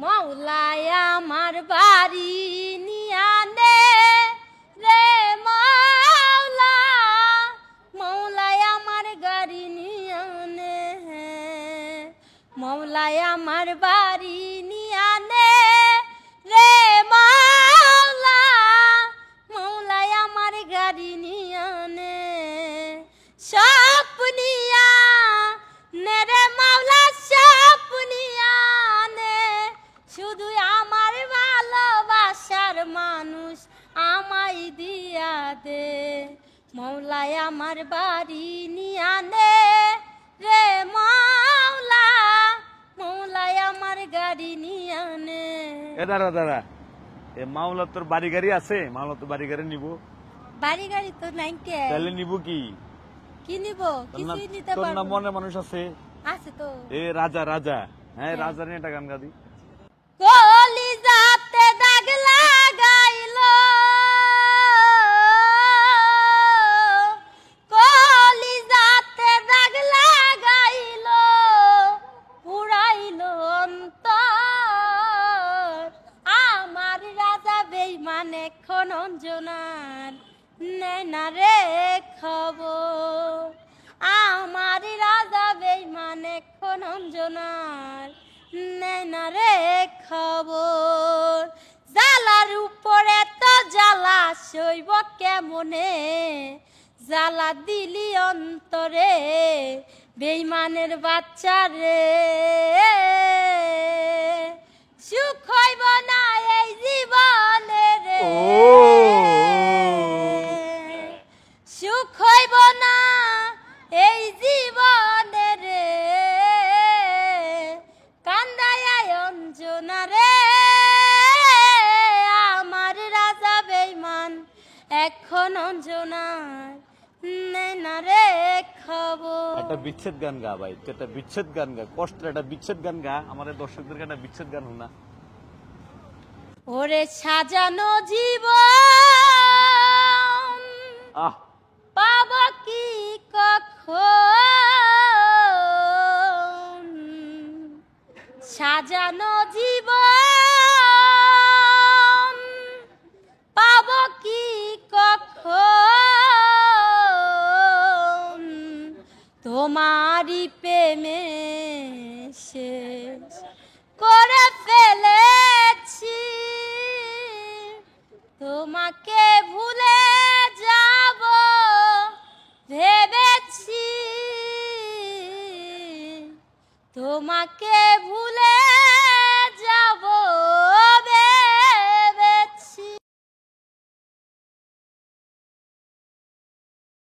মৌলায় আমার বাড়ি নিয়ানে রে মাওলা, মৌলায় আমার গাড়ি নিয়ানে, মৌলায় আমার বাড়ি নিয়ানে রে মাওলা, মৌলায় আমার গাড়ি নিয়ানে, সপনিয়া নেরে মাওলা সপনিয়া নে, শুধু আমার ভালোবাসার মানুষ আমায় দিয়া দে, মৌলায় আমার বাড়ি নিয়ানে রে মাওলা, মৌলায় আমার গাড়ি নিয়ানে। দাঁড়া দাঁড়া, এ মাওলা তোর বাড়ি গাড়ি আছে? মাওলা তো বাড়ি গাড়ি নিব। বাড়ি গাড়ি তো নাই, তাহলে নিব কি? কি নিব? কিছুই নিতে তোর না পারবো মনে মানুষ আছে? আছে তো। এ রাজা রাজা, হ্যাঁ রাজা নিয়ে একটা গান গাদি। কলিজাতে দাগ লাগাইলো, কলিজাতে দাগ লাগাইলো, পুরাইলো অন্তর, আমার রাজা বেঈমান এখন অঞ্জনার নেয় না রে খবর, আমার রাজা বেঈমান এখন অঞ্জনার নেয় না রে খবর, জ্বালার উপরে তো জ্বালা সইব কেমনে, জ্বালা দিলি অন্তরে বেঈমানের বাচ্চা রে, সুখ হইব না এই জীবনে রে, সুখ হইব না এই জীবনে রে, কান্দায় অঞ্জনা রে, আমার রাজা বেঈমান এখন অঞ্জনার নেয় না রে খবর। একটা বিচ্ছেদ গান গা ভাই, তুই একটা বিচ্ছেদ গান গা, কষ্টের একটা বিচ্ছেদ গান গা, আমাদের দর্শকদেরকে একটা বিচ্ছেদ গান শোনা। ওরে সাজানো জীবন আহ পাব কি কখন, সাজানো জীবন পাব কি কখন, তোমারই প্রেমে